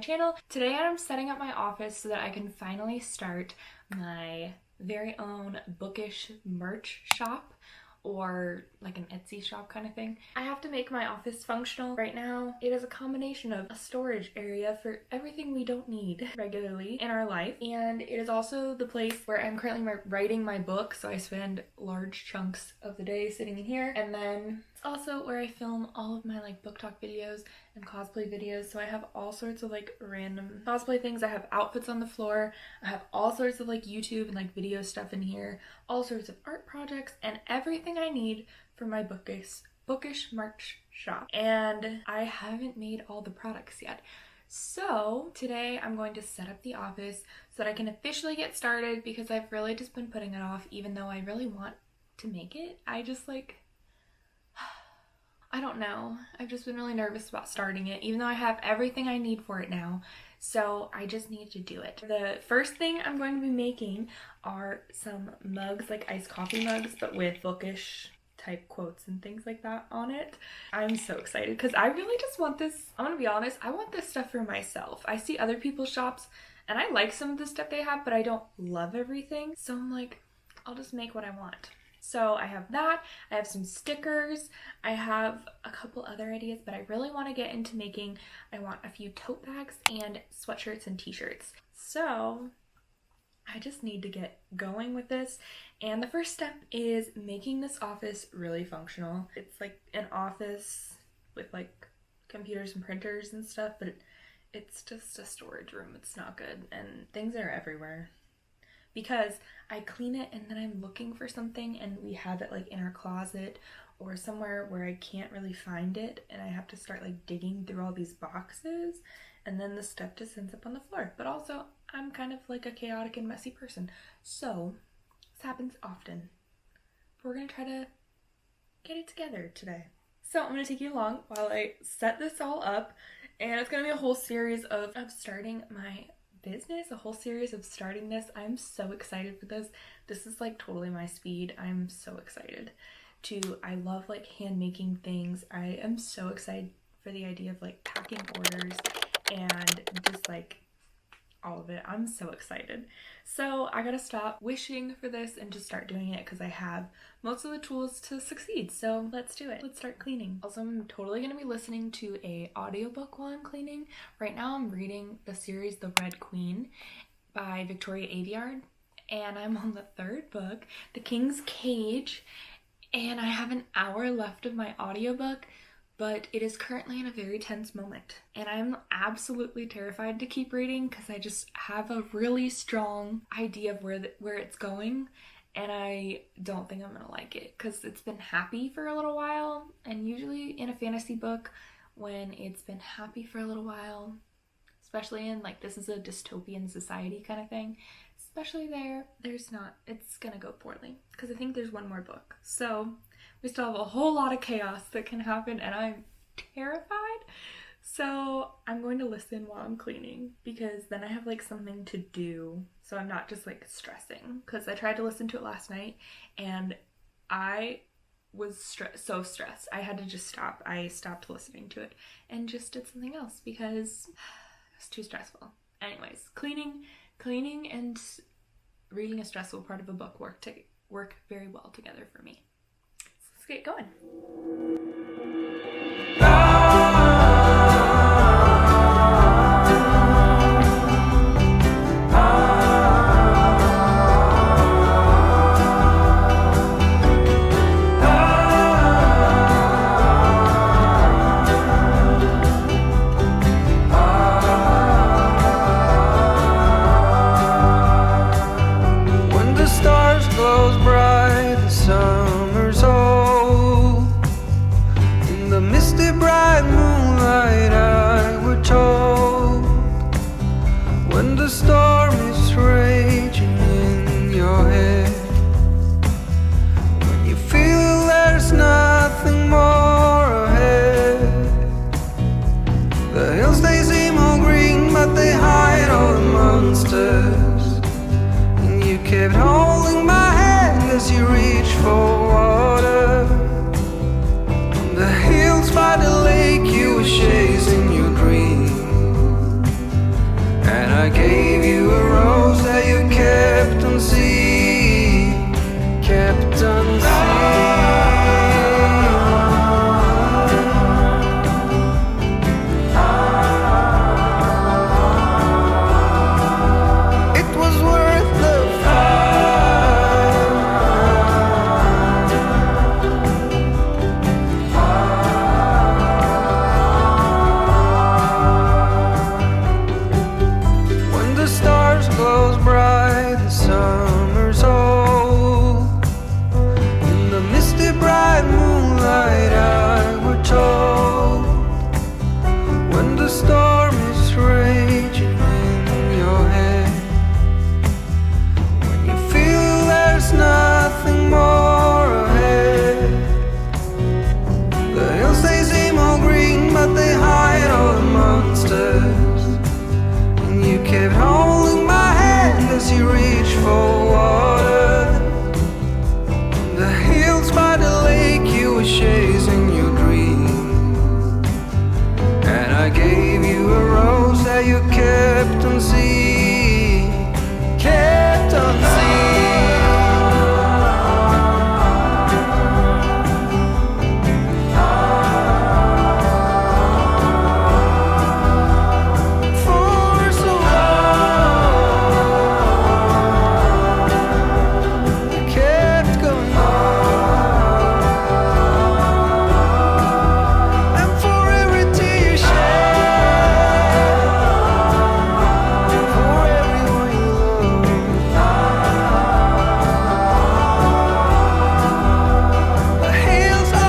channel. Today I'm setting up my office so that I can finally start my very own bookish merch shop, or like an Etsy shop kind of thing. I have to make my office functional. Right now, it is a combination of a storage area for everything we don't need regularly in our life, and it is also the place where I'm currently writing my book, so I spend large chunks of the day sitting in here. And then it's also where I film all of my like book talk videos and cosplay videos, so I have all sorts of like random cosplay things. I have outfits on the floor, I have all sorts of like YouTube and like video stuff in here, all sorts of art projects, and everything I need for my bookish merch shop. And I haven't made all the products yet. So today I'm going to set up the office so that I can officially get started, because I've really just been putting it off, even though I really want to make it. I don't know. I've just been really nervous about starting it, even though I have everything I need for it now. So I just need to do it. The first thing I'm going to be making are some mugs, like iced coffee mugs, but with bookish type quotes and things like that on it. I'm so excited because I really just want this. I'm gonna be honest, I want this stuff for myself. I see other people's shops and I like some of the stuff they have, but I don't love everything. So I'm like, I'll just make what I want. So I have that, I have some stickers, I have a couple other ideas, but I really want to get into making, I want a few tote bags and sweatshirts and t-shirts. So I just need to get going with this. And the first step is making this office really functional. It's like an office with like computers and printers and stuff, but it's just a storage room. It's not good, and things are everywhere. Because I clean it and then I'm looking for something and we have it like in our closet or somewhere where I can't really find it, and I have to start like digging through all these boxes, and then the stuff just ends up on the floor. But also I'm kind of like a chaotic and messy person, so this happens often. But we're gonna try to get it together today. So I'm gonna take you along while I set this all up, and it's gonna be a whole series of starting my business, a whole series of starting this. I'm so excited for this. This is like totally my speed. I'm so excited I love like hand making things. I am so excited for the idea of like packing orders and just like all of it. I'm so excited. So I gotta stop wishing for this and just start doing it, because I have most of the tools to succeed. So let's do it. Let's start cleaning. Also, I'm totally gonna be listening to a audiobook while I'm cleaning. Right now I'm reading the series The Red Queen by Victoria Aveyard, and I'm on the third book, The King's Cage, and I have an hour left of my audiobook, but it is currently in a very tense moment, and I'm absolutely terrified to keep reading because I just have a really strong idea of where it's going, and I don't think I'm gonna like it because it's been happy for a little while. And usually in a fantasy book, when it's been happy for a little while, especially in like, this is a dystopian society kind of thing, especially there's not, it's gonna go poorly, because I think there's one more book. So we still have a whole lot of chaos that can happen, and I'm terrified. So I'm going to listen while I'm cleaning, because then I have like something to do, so I'm not just like stressing. Because I tried to listen to it last night and I was so stressed. I had to just stop. I stopped listening to it and just did something else because it was too stressful. Anyways, cleaning and reading a stressful part of a book work very well together for me. So let's get going. glows bright, the summer's old. In the misty bright moonlight I were told, when the storm is raging in your head, when you feel there's nothing more ahead, the hills they seem all green but they hide all the monsters, and you kept holding my hand as you reached for water. The hills by the lake you were chasing your dream, and I gave you a rose that you kept on seeing, kept on seeing. For so long, you kept going on, and for every tear you shed, for everyone you love, the hills are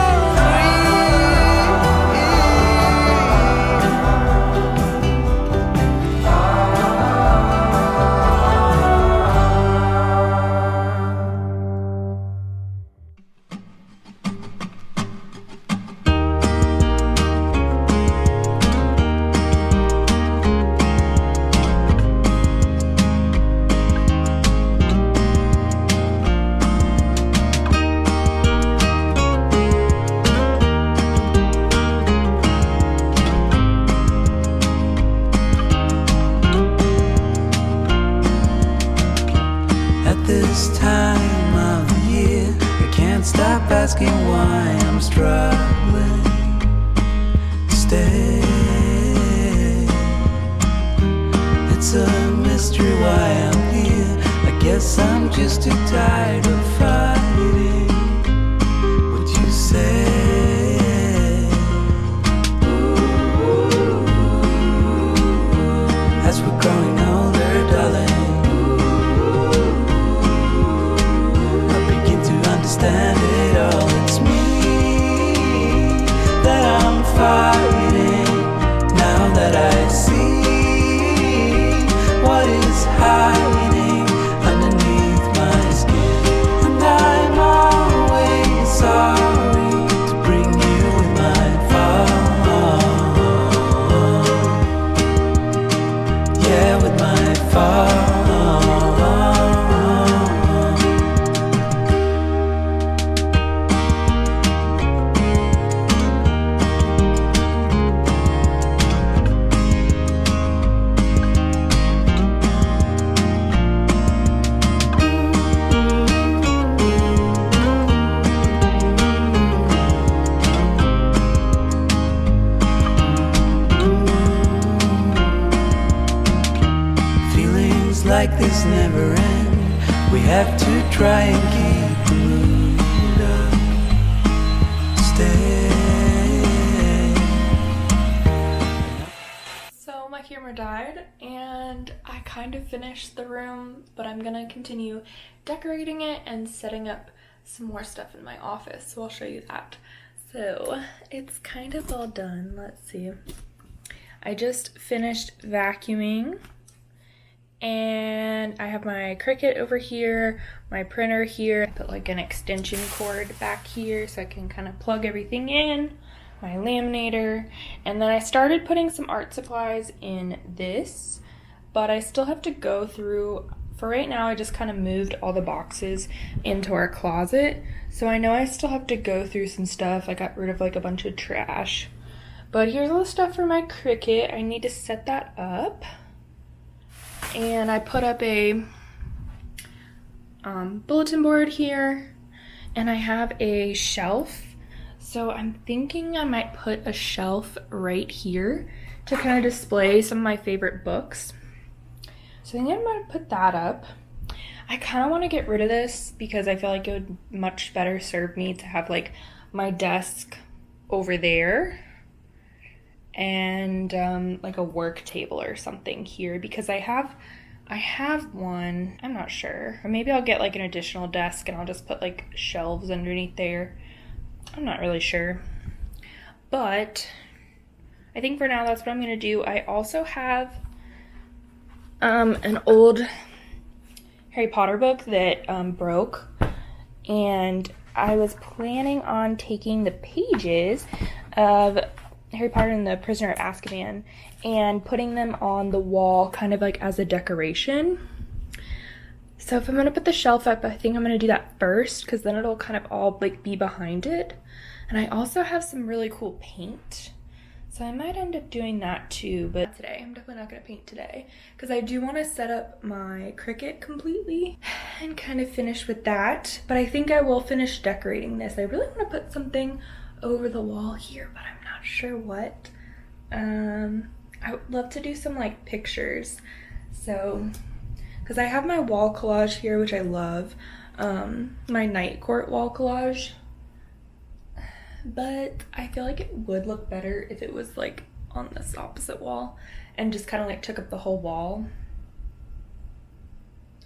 at this time of the year, I can't stop asking why I'm struggling to stay. It's a mystery why I'm here. I guess I'm just too tired of fighting what you say. As we're growing older, darling, I begin to understand it all. It's me that I'm fighting, now that I see what is hiding underneath my skin. And I'm always sorry to bring you in my fall. Yeah, with my fall. Feelings like this never end. We have to try and keep the mood up. Stay. So my camera died and I kind of finished the room, but I'm gonna continue decorating it and setting up some more stuff in my office, so I'll show you that. So it's kind of all done. Let's see. I just finished vacuuming and I have my Cricut over here, my printer here. I put like an extension cord back here so I can kind of plug everything in, my laminator, and then I started putting some art supplies in this, but I still have to go through. For right now, I just kind of moved all the boxes into our closet, so I know I still have to go through some stuff. I got rid of like a bunch of trash, but here's all the stuff for my Cricut. I need to set that up. And I put up a bulletin board here, and I have a shelf. So I'm thinking I might put a shelf right here to kind of display some of my favorite books. So I think I'm gonna put that up. I kind of want to get rid of this because I feel like it would much better serve me to have like my desk over there and like a work table or something here, because I have I have one, I'm not sure. Or maybe I'll get like an additional desk and I'll just put like shelves underneath there. I'm not really sure. But I think for now that's what I'm gonna do. I also have an old Harry Potter book that broke, and I was planning on taking the pages of Harry Potter and the Prisoner of Azkaban and putting them on the wall kind of like as a decoration. So if I'm gonna put the shelf up, I think I'm gonna do that first because then it'll kind of all like be behind it. And I also have some really cool paint, so I might end up doing that too, but today I'm definitely not gonna paint today because I do want to set up my Cricut completely and kind of finish with that. But I think I will finish decorating this. I really want to put something over the wall here, but I'm not sure what. I would love to do some like pictures, so because I have my wall collage here, which I love, my night court wall collage, but I feel like it would look better if it was like on this opposite wall and just kind of like took up the whole wall.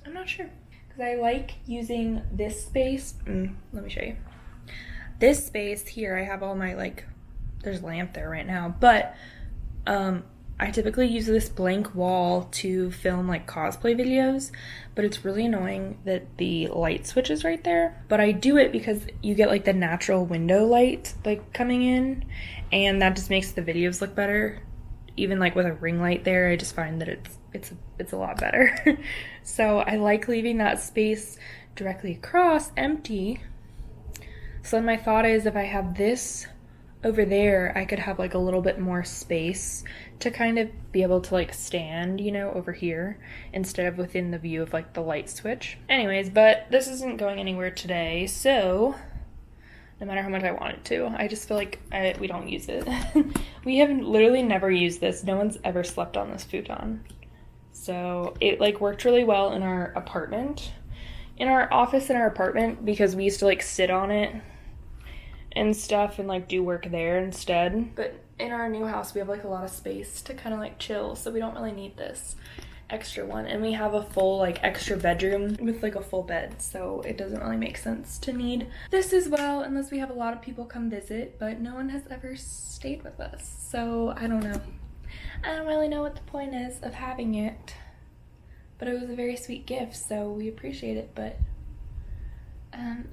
I'm not sure because I like using this space. Let me show you. This space here, I have all my like, there's a lamp there right now, but I typically use this blank wall to film like cosplay videos, but it's really annoying that the light switch is right there. But I do it because you get like the natural window light like coming in, and that just makes the videos look better. Even like with a ring light there, I just find that it's a lot better. So I like leaving that space directly across empty. So then my thought is if I have this over there, I could have like a little bit more space to kind of be able to like stand, you know, over here instead of within the view of like the light switch. Anyways, but this isn't going anywhere today, so no matter how much I want it to, I just feel like we don't use it. We have literally never used this. No one's ever slept on this futon. So it like worked really well in our apartment, in our office in our apartment, because we used to like sit on it and stuff and like do work there instead. But in our new house we have like a lot of space to kind of like chill, so we don't really need this extra one, and we have a full like extra bedroom with like a full bed, so it doesn't really make sense to need this as well unless we have a lot of people come visit. But no one has ever stayed with us, so I don't know. I don't really know what the point is of having it, but it was a very sweet gift, so we appreciate it. But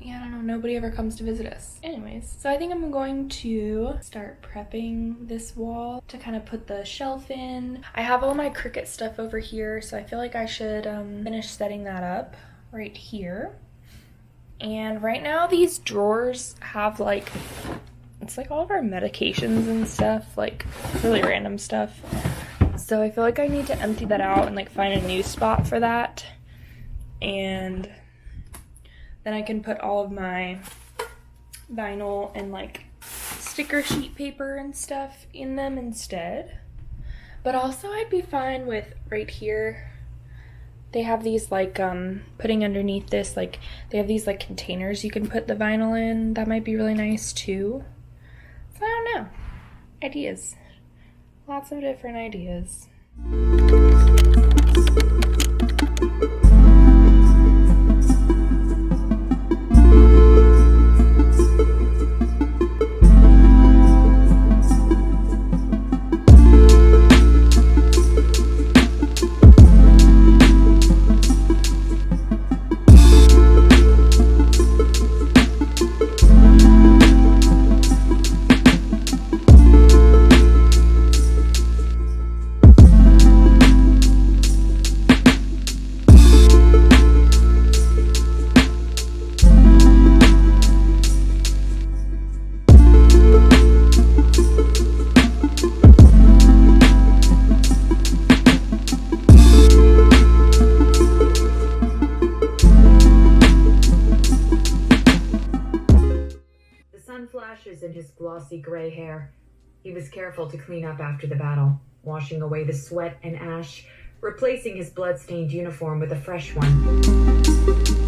yeah, I don't know, nobody ever comes to visit us. Anyways, so I think I'm going to start prepping this wall to kind of put the shelf in. I have all my Cricut stuff over here, so I feel like I should finish setting that up right here. And right now these drawers have like, it's like all of our medications and stuff, like really random stuff. So I feel like I need to empty that out and like find a new spot for that. And then I can put all of my vinyl and like sticker sheet paper and stuff in them instead. But also I'd be fine with right here. They have these like putting underneath this, like they have these like containers you can put the vinyl in. That might be really nice too. So I don't know. Ideas. Lots of different ideas. In his glossy gray hair. He was careful to clean up after the battle, washing away the sweat and ash, replacing his blood-stained uniform with a fresh one.